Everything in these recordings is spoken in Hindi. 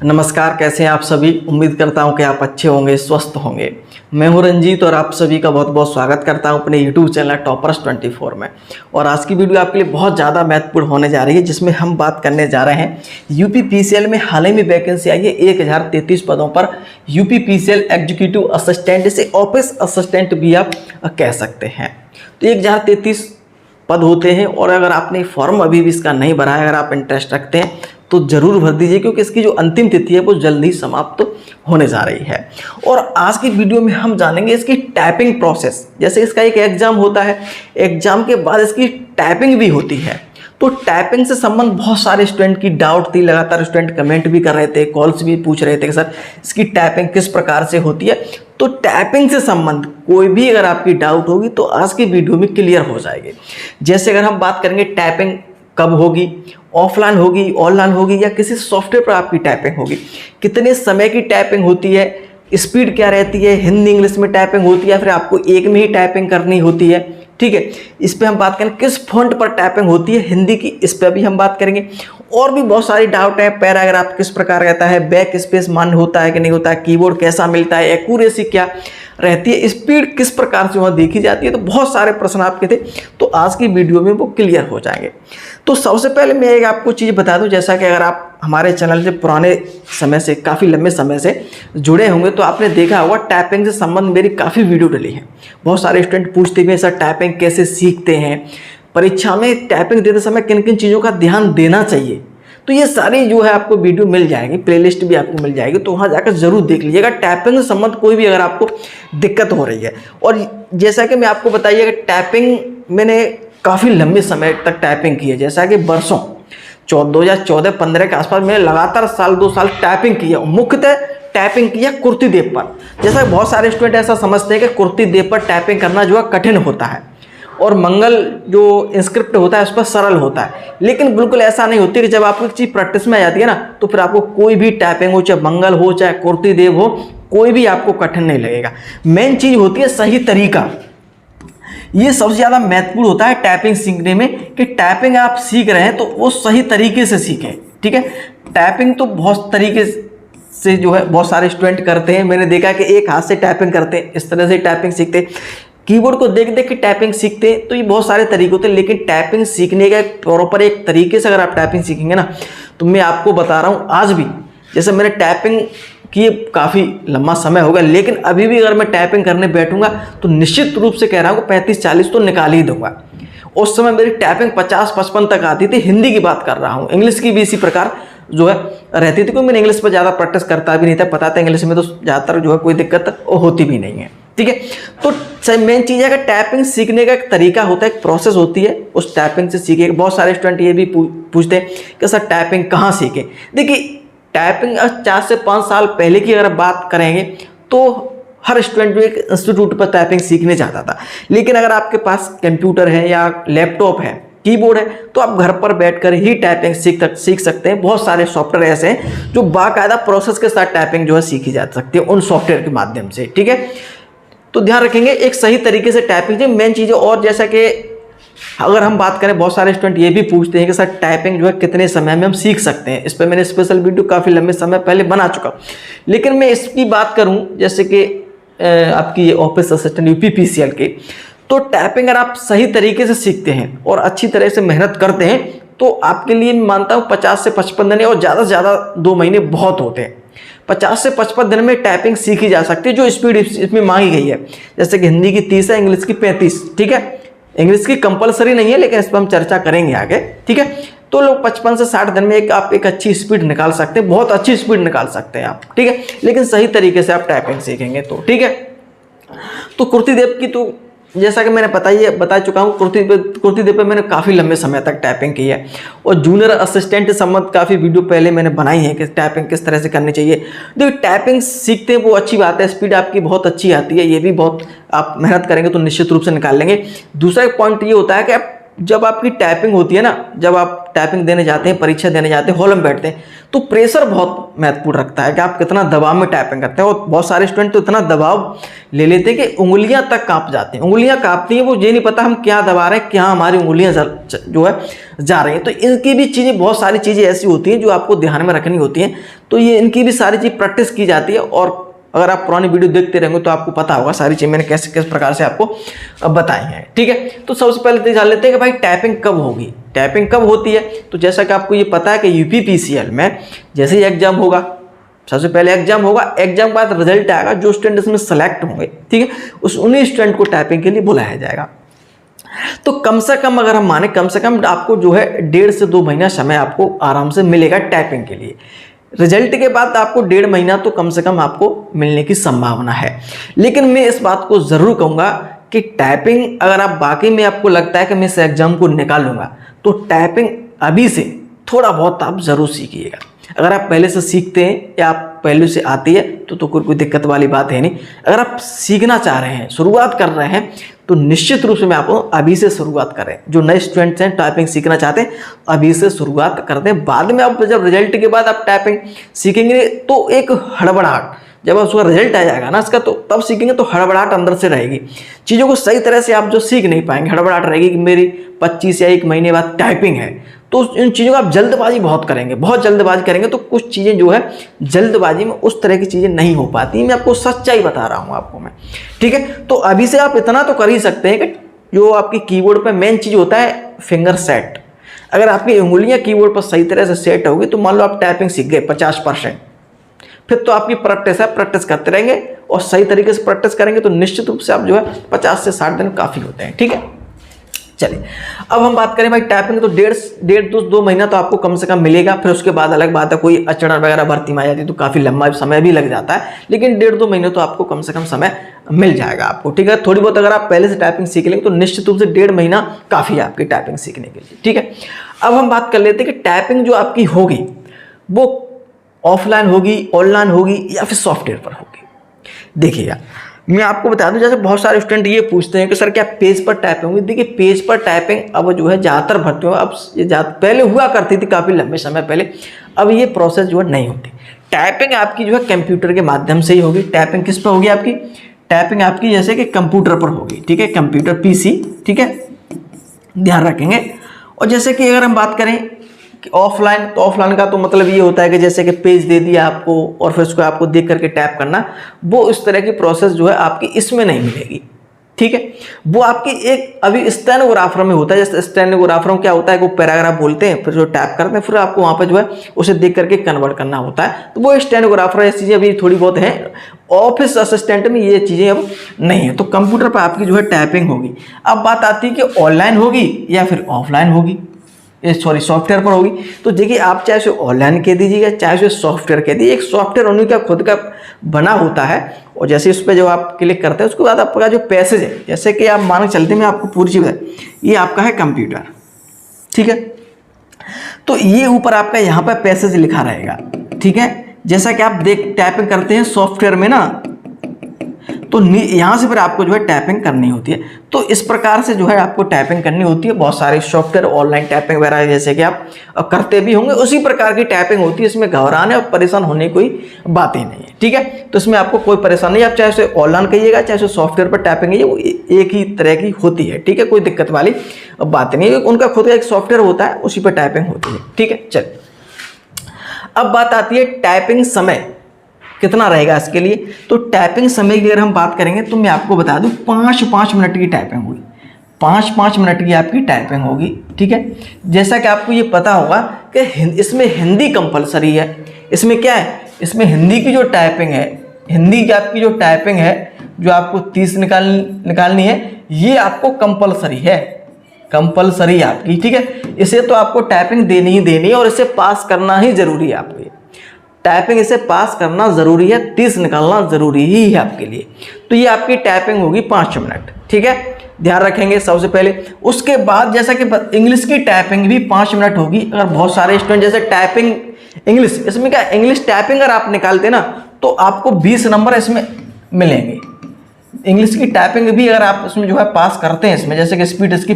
नमस्कार, कैसे हैं आप सभी। उम्मीद करता हूं कि आप अच्छे होंगे, स्वस्थ होंगे। मैं हूं रंजीत और आप सभी का बहुत बहुत स्वागत करता हूं अपने YouTube चैनल टॉपर्स 24 में। और आज की वीडियो आपके लिए बहुत ज़्यादा महत्वपूर्ण होने जा रही है, जिसमें हम बात करने जा रहे हैं UPPCL में हाल ही में वैकेंसी आई है 1033 पदों पर। UPPCL एग्जीक्यूटिव असिस्टेंट, इसे ऑफिस असिस्टेंट भी आप कह सकते हैं। तो 1033 पद होते हैं और अगर आपने फॉर्म अभी भी इसका नहीं भरा है, अगर आप इंटरेस्ट रखते हैं तो ज़रूर भर दीजिए, क्योंकि इसकी जो अंतिम तिथि है वो जल्द ही समाप्त होने जा रही है। और आज की वीडियो में हम जानेंगे इसकी टाइपिंग प्रोसेस। जैसे इसका एक एग्ज़ाम होता है, एग्ज़ाम के बाद इसकी टाइपिंग भी होती है। तो टाइपिंग से संबंध बहुत सारे स्टूडेंट की डाउट थी, लगातार स्टूडेंट कमेंट भी कर रहे थे, कॉल्स भी पूछ रहे थे कि सर इसकी टाइपिंग किस प्रकार से होती है। तो टाइपिंग से संबंध कोई भी अगर आपकी डाउट होगी तो आज की वीडियो में क्लियर हो जाएगी। जैसे अगर हम बात करेंगे टाइपिंग कब होगी, ऑफलाइन होगी, ऑनलाइन होगी या किसी सॉफ्टवेयर पर आपकी टाइपिंग होगी, कितने समय की टाइपिंग होती है, स्पीड क्या रहती है, हिंदी इंग्लिश में टाइपिंग होती है, फिर आपको एक में ही टाइपिंग करनी होती है। ठीक है, इस पर हम बात करें किस फॉन्ट पर टाइपिंग होती है हिंदी की, इस पर भी हम बात करेंगे। और भी बहुत सारी डाउट है, पैराग्राफ किस प्रकार रहता है, बैक स्पेस मान्य होता है कि नहीं होता है, कीबोर्ड कैसा मिलता है, एक्यूरेसी क्या रहती है, स्पीड किस प्रकार से वहाँ देखी जाती है। तो बहुत सारे प्रश्न आपके थे, तो आज की वीडियो में वो क्लियर हो जाएंगे। तो सबसे पहले मैं एक आपको चीज़ बता दूं, जैसा कि अगर आप हमारे चैनल से पुराने समय से, काफ़ी लंबे समय से जुड़े होंगे तो आपने देखा होगा टाइपिंग से संबंध मेरी काफ़ी वीडियो डली है। बहुत सारे स्टूडेंट पूछते भी हैं सर टाइपिंग कैसे सीखते हैं, परीक्षा में टाइपिंग देते समय किन किन चीज़ों का ध्यान देना चाहिए। तो ये सारी जो है आपको वीडियो मिल जाएगी, प्लेलिस्ट भी आपको मिल जाएगी, तो वहाँ जाकर ज़रूर देख लीजिएगा। टाइपिंग से संबंध कोई भी अगर आपको दिक्कत हो रही है। और जैसा कि मैं आपको बताइए कि टाइपिंग मैंने काफ़ी लंबे समय तक टाइपिंग की है, जैसा कि बरसों 2014-15 के आसपास मैंने लगातार साल 2 साल टाइपिंग की है। मुख्यतः टाइपिंग की है कुर्ती देव पर। जैसा बहुत सारे स्टूडेंट ऐसा समझते हैं कि कुर्ती देव पर टाइपिंग करना जो है कठिन होता है और मंगल जो इंस्क्रिप्ट होता है उस पर सरल होता है, लेकिन बिल्कुल ऐसा नहीं होती। कि जब आपको एक चीज़ प्रैक्टिस में आ जाती है ना, तो फिर आपको कोई भी टाइपिंग हो, चाहे मंगल हो चाहे कुर्ती देव हो, कोई भी आपको कठिन नहीं लगेगा। मेन चीज़ होती है सही तरीका। ये सबसे ज़्यादा महत्वपूर्ण होता है टाइपिंग सीखने में, कि टाइपिंग आप सीख रहे हैं तो वो सही तरीके से सीखें। ठीक है, टाइपिंग तो बहुत तरीके से जो है बहुत सारे स्टूडेंट करते हैं। मैंने देखा कि एक हाथ से टाइपिंग करते हैं, इस तरह से टाइपिंग सीखते हैं, कीबोर्ड को देख देख के टाइपिंग सीखते हैं। तो ये बहुत सारे तरीके होते हैं, लेकिन टाइपिंग सीखने का प्रॉपर एक तरीके से अगर आप टाइपिंग सीखेंगे ना, तो मैं आपको बता रहा हूँ आज भी, जैसे मैंने टाइपिंग की काफ़ी लंबा समय होगा, लेकिन अभी भी अगर मैं टाइपिंग करने बैठूंगा तो निश्चित रूप से कह रहा हूँ 35-40 तो निकाल ही दूंगा। उस समय मेरी टाइपिंग 50-55 तक आती थी। हिंदी की बात कर रहा हूँ, इंग्लिश की भी इसी प्रकार जो है रहती थी, क्योंकि मैंने इंग्लिश पर ज़्यादा प्रैक्टिस करता भी नहीं था। पता था इंग्लिश में तो ज़्यादातर जो है कोई दिक्कत होती भी नहीं है। ठीक है, तो मेन चीज़ है कि टाइपिंग सीखने का एक तरीका होता है, एक प्रोसेस होती है, उस टाइपिंग से सीखे। बहुत सारे स्टूडेंट ये भी पूछते हैं कि सर टाइपिंग कहाँ सीखें। देखिए, टाइपिंग 4 से 5 साल पहले की अगर बात करेंगे तो हर स्टूडेंट जो एक इंस्टीट्यूट पर टाइपिंग सीखने जाता था, लेकिन अगर आपके पास कंप्यूटर है या लैपटॉप है, कीबोर्ड है, तो आप घर पर बैठकर ही टाइपिंग सीख सकते हैं। बहुत सारे सॉफ्टवेयर ऐसे हैं जो बाकायदा प्रोसेस के साथ टाइपिंग जो है सीखी जा सकती है उन सॉफ्टवेयर के माध्यम से। ठीक है, तो ध्यान रखेंगे एक सही तरीके से टाइपिंग मेन चीज़ है। और जैसा कि अगर हम बात करें, बहुत सारे स्टूडेंट ये भी पूछते हैं कि सर टाइपिंग जो है कितने समय में हम सीख सकते हैं। इस पर मैंने स्पेशल वीडियो काफ़ी लंबे समय पहले बना चुका, लेकिन मैं इसकी बात करूं जैसे कि आपकी ये ऑफिस असिस्टेंट UPPCL की, तो टाइपिंग अगर आप सही तरीके से सीखते हैं और अच्छी तरह से मेहनत करते हैं तो आपके लिए मैं मानता हूँ 50 से 55 दिन और ज़्यादा से ज़्यादा 2 महीने बहुत होते हैं। 50 से 55 दिन में टाइपिंग सीखी जा सकती है, जो स्पीड इसमें मांगी गई है। जैसे कि हिंदी की 30 है, इंग्लिश की 35। ठीक है, इंग्लिश की कंपलसरी नहीं है, लेकिन इस पर हम चर्चा करेंगे आगे। ठीक है, तो लोग 55 से 60 दिन में आप एक अच्छी स्पीड निकाल सकते हैं, बहुत अच्छी स्पीड निकाल सकते हैं आप। ठीक है, लेकिन सही तरीके से आप टाइपिंग सीखेंगे तो। ठीक है, तो कुर्ती देव की तो जैसा कि मैंने बता चुका हूँ, कुर्ती देव पे मैंने काफ़ी लंबे समय तक टाइपिंग की है। और जूनियर असिस्टेंट से संबंध काफ़ी वीडियो पहले मैंने बनाई है कि टाइपिंग किस तरह से करनी चाहिए। देखिए, टाइपिंग सीखते हैं वो अच्छी बात है, स्पीड आपकी बहुत अच्छी आती है, ये भी बहुत आप मेहनत करेंगे तो निश्चित रूप से निकाल लेंगे। दूसरा एक पॉइंट ये होता है कि जब आपकी टाइपिंग होती है ना, जब आप टाइपिंग देने जाते हैं, परीक्षा देने जाते हैं, हॉल में बैठते हैं, तो प्रेशर बहुत महत्वपूर्ण रखता है कि आप कितना दबाव में टाइपिंग करते हैं। और बहुत सारे स्टूडेंट तो इतना दबाव ले लेते हैं कि उंगलियां तक कांप जाती हैं, उंगलियां कांपती हैं, वो ये नहीं पता हम क्या दबा रहे हैं, क्या हमारी उंगलियां जो है जा रही हैं। तो इनकी भी चीज़ें, बहुत सारी चीज़ें ऐसी होती हैं जो आपको ध्यान में रखनी होती हैं। तो ये इनकी भी सारी चीज़ प्रैक्टिस की जाती है, और अगर आप पुरानी वीडियो देखते रहेंगे तो आपको पता होगा सारी चीज़ मैंने किस प्रकार से आपको बताई हैं। ठीक है, तो सबसे पहले तो जान लेते हैं कि भाई टाइपिंग कब होगी, टाइपिंग कब होती है। तो जैसा कि आपको ये पता है कि यूपीपीसीएल में जैसे ही एग्जाम होगा, सबसे पहले एग्जाम होगा, एग्जाम के बाद रिजल्ट आएगा, जो स्टूडेंट इसमें सेलेक्ट होंगे, ठीक है, उन्हीं स्टूडेंट को टाइपिंग के लिए बुलाया जाएगा। तो कम से कम अगर हम माने, कम से कम आपको जो है 1.5 से 2 महीना समय आपको आराम से मिलेगा टाइपिंग के लिए। रिजल्ट के बाद आपको 1.5 महीना तो कम से कम आपको मिलने की संभावना है। लेकिन मैं इस बात को ज़रूर कहूँगा कि टाइपिंग अगर आप वाकई में आपको लगता है कि मैं इस एग्जाम को निकाल लूँगा, तो टाइपिंग अभी से थोड़ा बहुत आप ज़रूर सीखिएगा। अगर आप पहले से सीखते हैं या आप पहले से आती है तो कोई दिक्कत वाली बात है नहीं। अगर आप सीखना चाह रहे हैं, शुरुआत कर रहे हैं, तो निश्चित रूप से मैं आपको अभी से शुरुआत करें। जो नए स्टूडेंट्स हैं टाइपिंग सीखना चाहते हैं, अभी से शुरुआत कर दें। बाद में आप जब रिजल्ट के बाद आप टाइपिंग सीखेंगे तो एक हड़बड़ाहट, जब उसका रिजल्ट आ जाएगा ना इसका, तो तब सीखेंगे तो हड़बड़ाहट अंदर से रहेगी, चीज़ों को सही तरह से आप जो सीख नहीं पाएंगे, हड़बड़ाहट रहेगी कि मेरी 25 या 1 महीने बाद टाइपिंग है। तो इन चीज़ों को आप जल्दबाजी बहुत करेंगे, बहुत जल्दबाजी करेंगे, तो कुछ चीज़ें जो है जल्दबाजी में उस तरह की चीज़ें नहीं हो पाती। मैं आपको सच्चाई बता रहा हूँ आपको मैं, ठीक है। तो अभी से आप इतना तो कर ही सकते हैं कि जो आपकी कीबोर्ड पे मेन चीज़ होता है फिंगर सेट, अगर आपकी उंगलियां कीबोर्ड पर सही तरह से सेट होगी तो मान लो आप टाइपिंग सीख गए 50%, फिर तो आपकी प्रैक्टिस है, प्रैक्टिस करते रहेंगे और सही तरीके से प्रैक्टिस करेंगे तो निश्चित रूप से आप जो है 50 से 60 दिन काफ़ी होते हैं, ठीक है। चलिए अब हम बात करें भाई टाइपिंग, तो 1.5-2 महीना तो आपको कम से कम मिलेगा। फिर उसके बाद अलग बात है, कोई अड़चन वगैरह भर्ती में आ जाती है तो काफ़ी लंबा समय भी लग जाता है, लेकिन 1.5-2 महीने तो आपको कम से कम समय मिल जाएगा आपको, ठीक है। थोड़ी बहुत अगर आप पहले से टाइपिंग सीख लेंगे तो निश्चित रूप से 1.5 महीना काफ़ी है आपकी टाइपिंग सीखने के लिए, ठीक है। अब हम बात कर लेते हैं कि टाइपिंग जो आपकी होगी वो ऑफलाइन होगी, ऑनलाइन होगी या फिर सॉफ्टवेयर पर होगी। देखिएगा मैं आपको बता दूं, जैसे बहुत सारे स्टूडेंट ये पूछते हैं कि सर क्या पेज पर टाइपिंग होगी। देखिए पेज पर टाइपिंग अब जो है ज़्यादातर भर्तियों, अब ये पहले हुआ करती थी काफ़ी लंबे समय पहले, अब ये प्रोसेस जो है नहीं होती। टाइपिंग आपकी जो है कंप्यूटर के माध्यम से ही होगी। टाइपिंग किस पर होगी आपकी, टाइपिंग आपकी जैसे कि कंप्यूटर पर होगी, ठीक है, कंप्यूटर PC, ठीक है, ध्यान रखेंगे। और जैसे कि अगर हम बात करें कि ऑफलाइन, तो ऑफलाइन का तो मतलब ये होता है कि जैसे कि पेज दे दिया आपको और फिर उसको आपको देख करके टाइप करना, वो इस तरह की प्रोसेस जो है आपकी इसमें नहीं मिलेगी, ठीक है। वो आपकी एक अभी स्टेनोग्राफर में होता है। जैसे स्टेनोग्राफर में क्या होता है कि वो पैराग्राफ बोलते हैं, फिर जो टाइप करते हैं, फिर आपको वहाँ पर जो है उसे देख करके कन्वर्ट करना होता है, तो वो स्टेनोग्राफर ऐसी चीज़ें अभी थोड़ी बहुत हैं। ऑफिस असिस्टेंट में ये चीज़ें अब नहीं है, तो कंप्यूटर पर आपकी जो है टाइपिंग होगी। अब बात आती है कि ऑनलाइन होगी या फिर ऑफलाइन होगी, सॉफ्टवेयर पर होगी। तो देखिए आप चाहे उसे ऑनलाइन कह दीजिएगा, चाहे उसे सॉफ्टवेयर कह दीजिए, एक सॉफ्टवेयर उन्हीं का खुद का बना होता है, और जैसे उस पर जब आप क्लिक करते हैं उसके बाद आपका जो पैसेज है, जैसे कि आप मान के चलते हैं, मैं आपको पूरी चीज़ बताऊं, ये आपका है कंप्यूटर, ठीक है। तो ये ऊपर आपका यहाँ पर पैसेज लिखा रहेगा, ठीक है। जैसा कि आप टाइपिंग करते हैं सॉफ्टवेयर में ना, तो यहाँ से फिर आपको जो है टाइपिंग करनी होती है। तो इस प्रकार से जो है आपको टाइपिंग करनी होती है। बहुत सारे सॉफ्टवेयर ऑनलाइन टाइपिंग वगैरह जैसे कि आप करते भी होंगे, उसी प्रकार की टाइपिंग होती है। इसमें घबराने और परेशान होने की कोई बात ही नहीं है, ठीक है। तो इसमें आपको कोई परेशानी नहीं, आप चाहे उसे ऑनलाइन कहिएगा चाहे उसे सॉफ्टवेयर पर टाइपिंग है, वो एक ही तरह की होती है, ठीक है, कोई दिक्कत वाली बात नहीं है। उनका खुद का एक सॉफ्टवेयर होता है, उसी पर टाइपिंग होती है, ठीक है। चलिए अब बात आती है टाइपिंग समय कितना रहेगा इसके लिए। तो टाइपिंग समय की अगर हम बात करेंगे तो मैं आपको बता दूं 5-5 मिनट की टाइपिंग होगी, 5-5 मिनट की आपकी टाइपिंग होगी, ठीक है। जैसा कि आपको ये पता होगा कि इसमें हिंदी कंपलसरी है। इसमें क्या है, इसमें हिंदी की जो टाइपिंग है, हिंदी की आपकी जो टाइपिंग है जो आपको 30 निकालनी है, ये आपको कंपलसरी है, कंपलसरी आपकी, ठीक है। इसे तो आपको टाइपिंग देनी ही देनी है और इसे पास करना ही जरूरी है आपको। टाइपिंग इसे पास करना ज़रूरी है, 30 निकालना ज़रूरी ही है आपके लिए। तो ये आपकी टाइपिंग होगी 5 मिनट, ठीक है, ध्यान रखेंगे सबसे पहले। उसके बाद जैसा कि इंग्लिश की टाइपिंग भी 5 मिनट होगी। अगर बहुत सारे स्टूडेंट जैसे टाइपिंग इंग्लिश, इसमें क्या इंग्लिश टाइपिंग अगर आप निकालते ना तो आपको 20 नंबर इसमें मिलेंगे। इंग्लिश की टाइपिंग भी अगर आप इसमें जो है पास करते हैं, इसमें जैसे कि स्पीड इसकी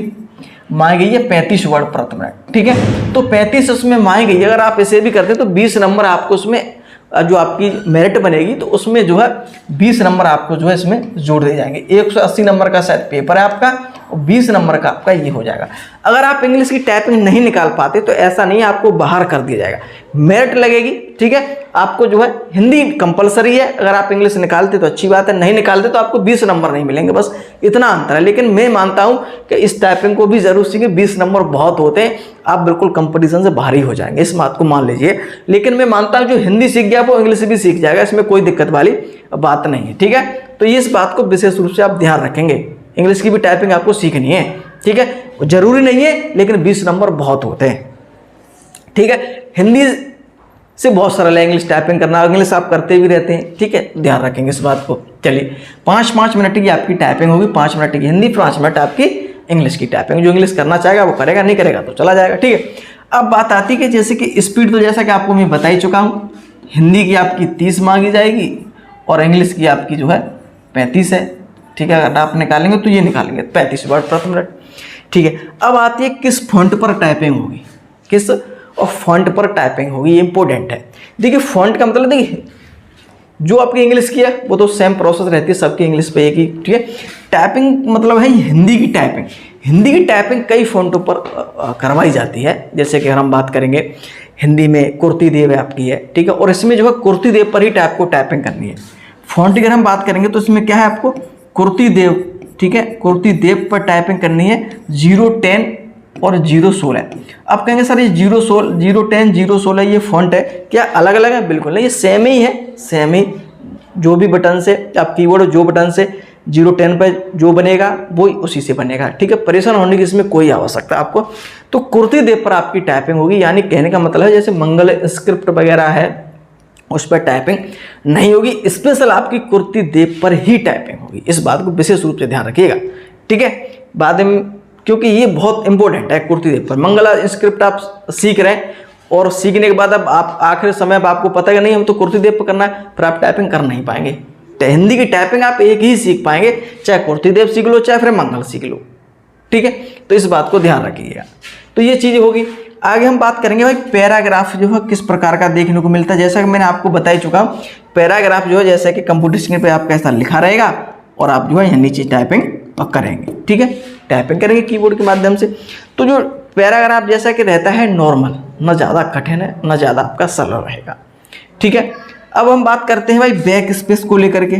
मांगी गई है 35 वर्ड प्रति मिनट। ठीक है, तो 35 उसमें मांगी गई है। अगर आप इसे भी करते हैं तो 20 नंबर आपको उसमें जो आपकी मेरिट बनेगी तो उसमें जो है 20 नंबर आपको जो है इसमें जोड़ दिए जाएंगे। 180 नंबर का शायद पेपर है आपका और 20 नंबर का आपका ये हो जाएगा। अगर आप इंग्लिश की टाइपिंग नहीं निकाल पाते तो ऐसा नहीं है, आपको बाहर कर दिया जाएगा, मेरिट लगेगी। ठीक है, आपको जो है हिंदी कंपलसरी है, अगर आप इंग्लिश निकालते तो अच्छी बात है, नहीं निकालते तो आपको 20 नंबर नहीं मिलेंगे, बस इतना अंतर है। लेकिन मैं मानता हूं कि इस टाइपिंग को भी जरूर सीखें, 20 नंबर बहुत होते हैं, आप बिल्कुल कंपटीशन से बाहर ही हो जाएंगे, इस बात को मान लीजिए। लेकिन मैं मानता हूं जो हिंदी सीख गया वो इंग्लिश भी सीख जाएगा, इसमें कोई दिक्कत वाली बात नहीं है। ठीक है, तो ये इस बात को विशेष रूप से आप ध्यान रखेंगे, इंग्लिश की भी टाइपिंग आपको सीखनी है। ठीक है, जरूरी नहीं है लेकिन 20 नंबर बहुत होते हैं। ठीक है, हिंदी से बहुत सरल है इंग्लिश टाइपिंग करना, इंग्लिश आप करते भी रहते हैं। ठीक है, ध्यान रखेंगे इस बात को। चलिए 5-5 मिनट की आपकी टाइपिंग होगी, 5 मिनट की हिंदी, 5 मिनट आपकी इंग्लिश की टाइपिंग। जो इंग्लिश करना चाहेगा वो करेगा, नहीं करेगा तो चला जाएगा। ठीक है, अब बात आती है कि जैसे कि स्पीड, तो जैसा कि आपको मैं बता ही चुका हूँ, हिंदी की आपकी 30 मांगी जाएगी और इंग्लिश की आपकी जो है 35 है। ठीक है, अगर आप निकालेंगे तो ये निकालेंगे 35 वर्ड प्रति मिनट। ठीक है, अब आती है किस फॉन्ट पर टाइपिंग होगी, किस और फॉन्ट पर टाइपिंग होगी, ये इंपॉर्टेंट है। देखिए फॉन्ट का मतलब, देखिए जो आपकी इंग्लिश की है वो तो सेम प्रोसेस रहती है सबकी इंग्लिश पे एक ही। ठीक है, टाइपिंग मतलब है हिंदी की टाइपिंग। हिंदी की टाइपिंग कई फॉन्टों पर करवाई जाती है, जैसे कि हम बात करेंगे हिंदी में कुर्ती देव है आपकी है। ठीक है, और इसमें जो है कुर्ती देव पर ही आपको टाइपिंग करनी है। फॉन्ट की अगर हम बात करेंगे तो इसमें क्या है, आपको कुर्ती देव, ठीक है, कुर्ती देव पर टाइपिंग करनी है 010 और 016। अब कहेंगे सर ये 010 016 ये फॉन्ट है क्या अलग अलग है? बिल्कुल नहीं, ये सेम ही है, सेम ही। जो भी बटन से आप कीबोर्ड जो बटन से 010 पर जो बनेगा वो उसी से बनेगा। ठीक है, परेशान होने की इसमें कोई आवश्यकता आपको। तो कुर्ती देव पर आपकी टाइपिंग होगी, यानी कहने का मतलब है जैसे मंगल स्क्रिप्ट वगैरह है उस पर टाइपिंग नहीं होगी, स्पेशल आपकी कुर्ती देव पर ही टाइपिंग होगी। इस बात को विशेष रूप से ध्यान रखिएगा। ठीक है, बाद में, क्योंकि ये बहुत इंपॉर्टेंट है कुर्ती देव पर। मंगला स्क्रिप्ट आप सीख रहे हैं और सीखने के बाद अब आप आखिर समय पर आपको पता है नहीं हम तो कुर्ती देव पर करना है, फिर आप टाइपिंग कर नहीं पाएंगे। तो हिंदी की टाइपिंग आप एक ही सीख पाएंगे, चाहे कुर्ती देव सीख लो चाहे फिर मंगल सीख लो। ठीक है, तो इस बात को ध्यान रखिएगा। तो ये चीज़ होगी। आगे हम बात करेंगे भाई पैराग्राफ जो है किस प्रकार का देखने को मिलता है। जैसा कि मैंने आपको बता ही चुका हूँ, पैराग्राफ जो है जैसा कि कंप्यूटर स्क्रीन पे आपका ऐसा लिखा रहेगा और आप जो है यहाँ नीचे टाइपिंग करेंगे। ठीक है, टाइपिंग करेंगे कीबोर्ड के माध्यम से। तो जो पैराग्राफ जैसा कि रहता है नॉर्मल, न ज़्यादा कठिन है न ज़्यादा आपका सरल रहेगा। ठीक है, अब हम बात करते हैं भाई बैक स्पेस को लेकर के।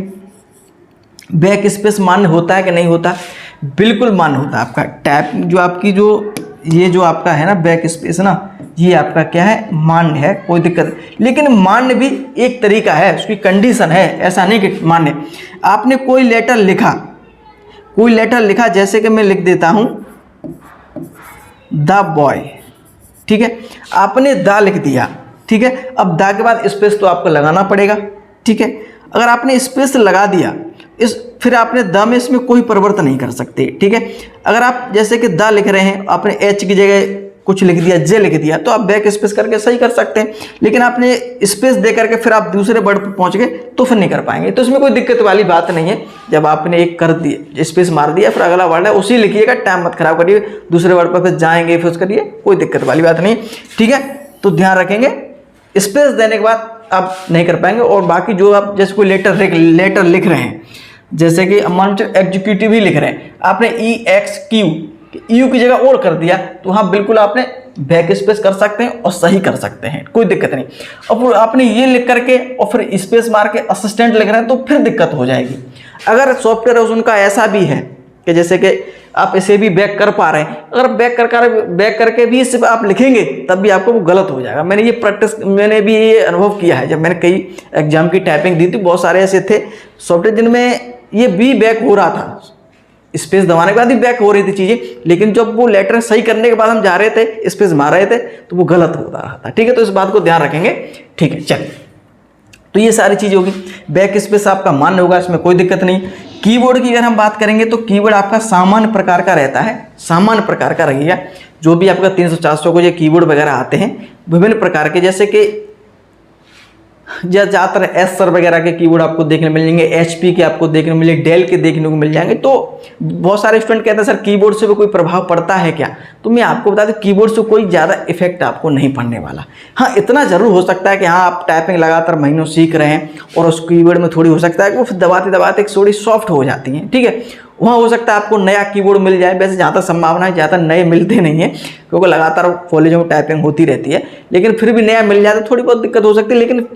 बैक स्पेस मान्य होता है कि नहीं होता? बिल्कुल मान्य होता है। आपका टैप जो आपकी जो ये जो आपका है ना बैक स्पेस ना, ये आपका क्या है, मान्य है, कोई दिक्कत नहीं। लेकिन मान्य भी एक तरीका है, उसकी कंडीशन है, ऐसा नहीं कि मान्य। आपने कोई लेटर लिखा, जैसे कि मैं लिख देता हूं द बॉय। ठीक है, आपने द लिख दिया। ठीक है, अब द के बाद स्पेस तो आपको लगाना पड़ेगा। ठीक है, अगर आपने स्पेस लगा दिया फिर आपने द में इसमें कोई परिवर्तन नहीं कर सकते। ठीक है, अगर आप जैसे कि द लिख रहे हैं, आपने एच की जगह कुछ लिख दिया, जे लिख दिया, तो आप बैक स्पेस करके सही कर सकते हैं। लेकिन आपने स्पेस दे करके फिर आप दूसरे वर्ड पर पहुंच गए तो फिर नहीं कर पाएंगे। तो इसमें कोई दिक्कत वाली बात नहीं है। जब आपने एक कर दिया, स्पेस मार दिया, फिर अगला वर्ड है उसी लिखिएगा, टाइम मत खराब करिए, दूसरे वर्ड पर फिर जाएंगे फिर करिए, कोई दिक्कत वाली बात नहीं। ठीक है, तो ध्यान रखेंगे, स्पेस देने के बाद आप नहीं कर पाएंगे। और बाकी जो आप जैसे कोई लेटर लिख रहे हैं, जैसे कि मान लो एग्जीक्यूटिव ही लिख रहे हैं, आपने EXQ की जगह और कर दिया, तो हाँ बिल्कुल आपने बैक स्पेस कर सकते हैं और सही कर सकते हैं, कोई दिक्कत नहीं। और आपने ये लिख करके और फिर स्पेस मार के असिस्टेंट लिख रहे हैं तो फिर दिक्कत हो जाएगी। अगर सॉफ्टवेयर उनका ऐसा भी है कि जैसे कि आप इसे भी बैक कर पा रहे हैं, अगर बैक करके भी इसे आप लिखेंगे तब भी आपको वो गलत हो जाएगा। मैंने भी ये अनुभव किया है। जब मैंने कई एग्जाम की टाइपिंग दी थी, बहुत सारे ऐसे थे सॉफ्टवेयर जिनमें ये भी बैक हो रहा था, स्पेस दबाने के बाद भी बैक हो रही थी चीज़ें, लेकिन जब वो लेटर सही करने के बाद हम जा रहे थे, स्पेस मार रहे थे, तो वो गलत होता रहा था। ठीक है, तो इस बात को ध्यान रखेंगे। ठीक है, चलिए, तो ये सारी चीज़ होगी। बैक स्पेस आपका मान्य होगा, इसमें कोई दिक्कत नहीं। कीबोर्ड की अगर हम बात करेंगे तो कीबोर्ड आपका सामान्य प्रकार का रहता है, सामान्य प्रकार का रहेगा। जो भी आपका 300-400 को ये कीबोर्ड वगैरह आते हैं विभिन्न प्रकार के, जैसे कि ज़्यादातर एसर वगैरह के कीबोर्ड आपको देखने मिल जाएंगे, एचपी के आपको देखने को मिलेंगे, डेल के देखने को मिल जाएंगे। तो बहुत सारे स्टूडेंट कहते हैं सर कीबोर्ड से भी कोई प्रभाव पड़ता है क्या? तो मैं आपको बता दूं कीबोर्ड से कोई ज़्यादा इफेक्ट आपको नहीं पड़ने वाला। हाँ, इतना ज़रूर हो सकता है कि हाँ आप टाइपिंग लगातार महीनों सीख रहे हैं और उस कीबोर्ड में थोड़ी हो सकता है कि वो फिर दबाते दबाते एक थोड़ी सॉफ्ट हो जाती हैं, ठीक है। वहाँ हो सकता है आपको नया कीबोर्ड मिल जाए। वैसे जहाँ तक संभावना है ज़्यादा नए मिलते नहीं है, क्योंकि लगातार कॉलेजों में टाइपिंग होती रहती है, लेकिन फिर भी नया मिल जाए तो थोड़ी बहुत दिक्कत हो सकती है। लेकिन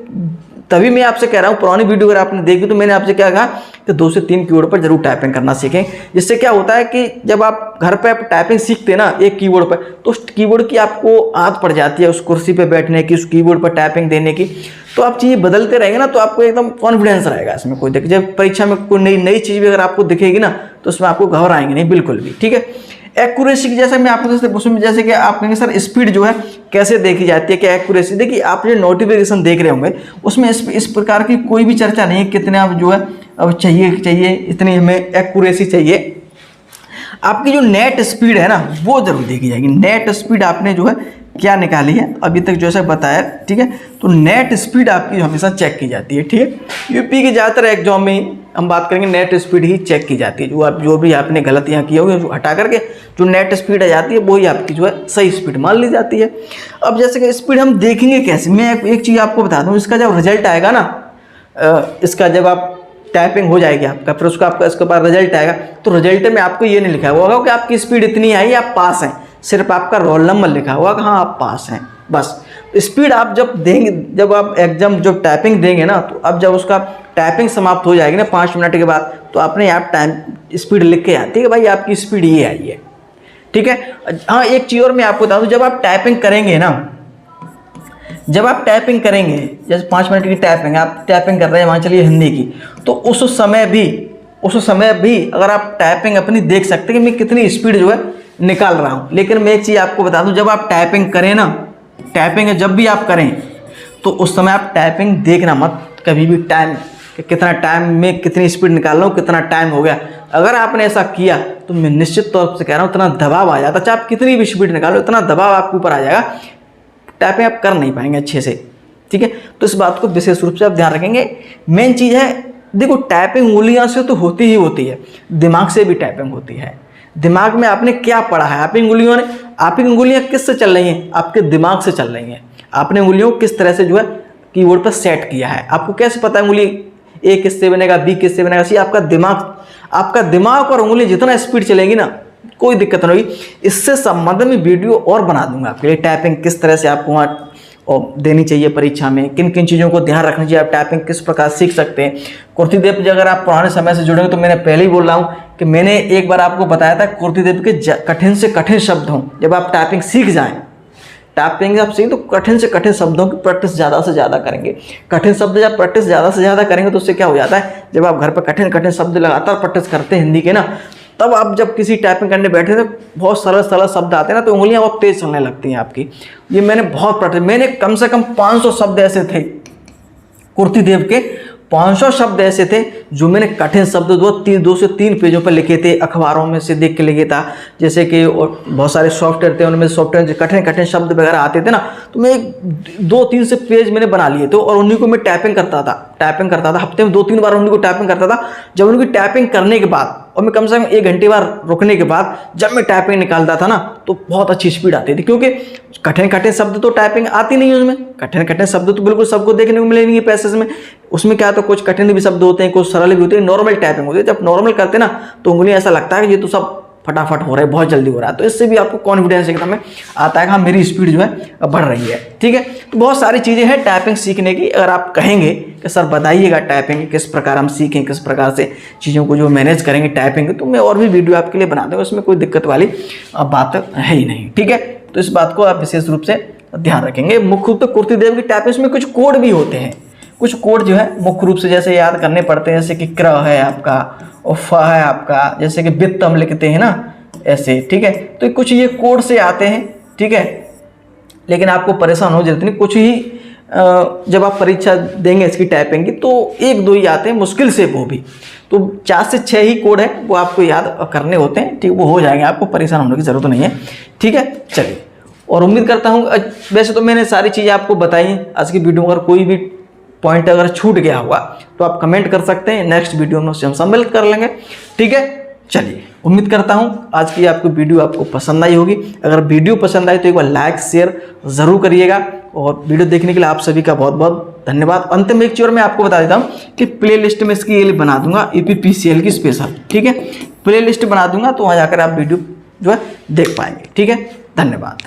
तभी मैं आपसे कह रहा हूँ, पुरानी वीडियो अगर आपने देखी तो मैंने आपसे क्या कहा कि 2 से 3 कीबोर्ड पर जरूर टाइपिंग करना सीखें। जिससे क्या होता है कि जब आप घर पे टाइपिंग सीखते हैं ना एक कीबोर्ड पर, तो उस कीबोर्ड की आपको आदत पड़ जाती है, उस कुर्सी पे बैठने की, उस कीबोर्ड पर टाइपिंग देने की। तो आप चीज़ें बदलते रहेंगे ना, तो आपको एकदम कॉन्फिडेंस रहेगा इसमें। कोई देखिए जब परीक्षा में कोई नई चीज़ भी अगर आपको दिखेगी ना, तो उसमें आपको घबराएंगे नहीं बिल्कुल भी, ठीक है। एक्यूरेसी की जैसे मैं आपको उसमें जैसे कि आप कहेंगे सर स्पीड जो है कैसे देखी जाती है, क्या एक्यूरेसी? देखिए आप जो नोटिफिकेशन देख रहे होंगे उसमें इस प्रकार की कोई भी चर्चा नहीं है कितने आप जो है अब चाहिए इतनी हमें एक्यूरेसी चाहिए। आपकी जो नेट स्पीड है ना वो जरूर देखी जाएगी। नेट स्पीड आपने जो है क्या निकाली है अभी तक जैसा बताया, ठीक है। तो नेट स्पीड आपकी हमेशा चेक की जाती है, ठीक है। यूपी के ज़्यादातर एग्जाम में हम बात करेंगे नेट स्पीड ही चेक की जाती है। जो भी आपने गलतियाँ की होगी हटा करके जो नेट स्पीड आ जाती है वही आपकी जो है सही स्पीड मान ली जाती है। अब जैसे कि स्पीड हम देखेंगे कैसे, मैं एक चीज़ आपको बता दूँ। इसका जब रिजल्ट आएगा ना, इसका जब आप टाइपिंग हो जाएगी आपका, फिर उसका आपका इसके बाद रिजल्ट आएगा, तो रिजल्ट में आपको ये नहीं लिखा हुआ होगा कि आपकी स्पीड इतनी आई आप पास हैं, सिर्फ आपका रोल नंबर लिखा हुआ कि हाँ आप पास हैं बस। स्पीड आप जब देंगे, जब आप एग्जाम जब टाइपिंग देंगे ना, तो अब जब उसका टाइपिंग समाप्त हो जाएगी ना 5 मिनट के बाद, तो आपने आप टाइम स्पीड लिख के आती है कि भाई आपकी स्पीड ये आई है, ठीक है। हाँ एक चीज़ और मैं आपको बता दूँ, जब आप टाइपिंग करेंगे ना, जब आप टाइपिंग करेंगे जैसे 5 मिनट की टाइपिंग आप टाइपिंग कर रहे हैं मान चलिए हिंदी की, तो उस समय भी अगर आप टाइपिंग अपनी देख सकते हैं कि मैं कितनी स्पीड जो है निकाल रहा हूँ। लेकिन मैं एक चीज़ आपको बता दूँ, जब आप टाइपिंग करें ना, टाइपिंग जब भी आप करें तो उस समय आप टाइपिंग देखना मत कभी भी, टाइम कितना टाइम में कितनी स्पीड निकाल रहा हूँ, कितना टाइम हो गया। अगर आपने ऐसा किया तो मैं निश्चित तौर से कह रहा हूँ इतना दबाव आ जाता, चाहे आप कितनी भी स्पीड निकालो इतना दबाव आपके ऊपर आ जाएगा, टाइपिंग आप कर नहीं पाएंगे अच्छे से, ठीक है। तो इस बात को विशेष रूप से आप ध्यान रखेंगे। मेन चीज़ है देखो, टाइपिंग उंगलियों से तो होती ही होती है, दिमाग से भी टाइपिंग होती है। दिमाग में आपने क्या पढ़ा है, आपकी उंगलियां किससे चल रही हैं? आपके दिमाग से चल रही हैं। आपने उंगलियों को किस तरह से जो है कीबोर्ड पर सेट किया है, आपको कैसे पता है उंगली ए किससे बनेगा, बी किससे बनेगा? सी आपका दिमाग और उंगली जितना स्पीड चलेगी ना, कोई दिक्कत नहीं होगी। इससे संबंध में वीडियो और बना दूंगा आपके लिए, टाइपिंग किस तरह से आपको वहाँ देनी चाहिए परीक्षा में, किन किन चीज़ों को ध्यान रखना चाहिए, आप टाइपिंग किस प्रकार सीख सकते हैं। कुर्तीदेव जी अगर आप पुराने समय से जुड़ेंगे तो मैंने पहले ही बोल रहा हूँ कि मैंने एक बार आपको बताया था कुर्तीदेव के कठिन से कठिन शब्द हों, जब आप टाइपिंग सीख जाएँ, टाइपिंग आप सीखें तो कठिन से कठिन शब्दों की प्रैक्टिस ज़्यादा से ज़्यादा करेंगे। कठिन शब्द जब प्रैक्टिस ज़्यादा से ज़्यादा करेंगे तो उससे क्या हो जाता है, जब आप घर पर कठिन शब्द लगातार प्रैक्टिस करते हैं हिंदी के ना, तब आप जब किसी टाइपिंग करने बैठे तो बहुत सरल शब्द आते हैं ना, तो उंगलियां बहुत तेज चलने लगती हैं आपकी। ये मैंने बहुत प्रैक्टिस, मैंने कम से कम 500 शब्द ऐसे थे कुर्तीदेव के, 500 शब्द ऐसे थे जो मैंने कठिन शब्द 2 से 3 पेजों पर लिखे थे, अखबारों में से देख के लिखे था। जैसे कि बहुत सारे सॉफ्टवेयर थे, उनमें सॉफ्टवेयर कठिन शब्द वगैरह आते थे ना, तो मैं 2-3 से पेज मैंने बना लिए थे और उन्हीं को मैं टाइपिंग करता था। हफ्ते में 2-3 बार उन्हीं को टाइपिंग करता था। जब उनकी टाइपिंग करने के बाद और मैं कम से कम 1 घंटे बार रुकने के बाद जब मैं टाइपिंग निकालता था ना, तो बहुत अच्छी स्पीड आती थी, क्योंकि कठिन शब्द तो टाइपिंग आती नहीं है उसमें। कठिन शब्द तो बिल्कुल सबको देखने को मिलेंगे पैसेज में। उसमें क्या तो कुछ कठिन भी शब्द होते हैं, कुछ सरल भी होते हैं, नॉर्मल टाइपिंग होती है। जब नॉर्मल करते ना तो उंगलियां ऐसा लगता है कि ये तो सब फटाफट हो रहा है, बहुत जल्दी हो रहा है। तो इससे भी आपको कॉन्फिडेंस एकदम आता है कि हाँ मेरी स्पीड जो है बढ़ रही है, ठीक है। तो बहुत सारी चीज़ें हैं टाइपिंग सीखने की। अगर आप कहेंगे कि सर बताइएगा टाइपिंग किस प्रकार हम सीखें, किस प्रकार से चीज़ों को जो मैनेज करेंगे टाइपिंग, तो मैं और भी वीडियो आपके लिए बना दूँगा, उसमें कोई दिक्कत वाली बात है ही नहीं, ठीक है। तो इस बात को आप विशेष रूप से ध्यान रखेंगे। मुख्य रूप से कुर्तीदेव की टाइपिंग में कुछ कोड भी होते हैं, कुछ कोड जो है मुख्य रूप से जैसे याद करने पड़ते हैं, जैसे कि क्र है आपका और फ है आपका, जैसे कि वित्त हम लिखते हैं ना ऐसे, ठीक है। तो कुछ ये कोड से आते हैं, ठीक है। लेकिन आपको परेशान हो जरूरत नहीं, कुछ ही जब आप परीक्षा देंगे इसकी टाइपिंग की तो 1-2 ही आते हैं, मुश्किल से वो भी तो 4 से 6 ही कोड है वो आपको याद करने होते हैं, ठीक। वो हो जाएंगे, आपको परेशान होने की ज़रूरत नहीं है, ठीक है। चलिए, और उम्मीद करता हूँ वैसे तो मैंने सारी चीज़ें आपको बताई आज की वीडियो में। अगर कोई भी पॉइंट अगर छूट गया हुआ तो आप कमेंट कर सकते हैं, नेक्स्ट वीडियो में उससे हम सम्मिलित कर लेंगे। ठीक है, चलिए उम्मीद करता हूं आज की आपको वीडियो आपको पसंद आई होगी। अगर वीडियो पसंद आई तो एक बार लाइक शेयर ज़रूर करिएगा, और वीडियो देखने के लिए आप सभी का बहुत बहुत धन्यवाद। अंत में एक चीज़ और मैं आपको बता देता हूं कि प्ले लिस्ट में इसकी ये बना दूंगा EPPCL की स्पेशल। ठीक है, प्ले लिस्ट बना दूंगा, तो वहाँ जाकर आप वीडियो जो है देख पाएंगे। ठीक है, धन्यवाद।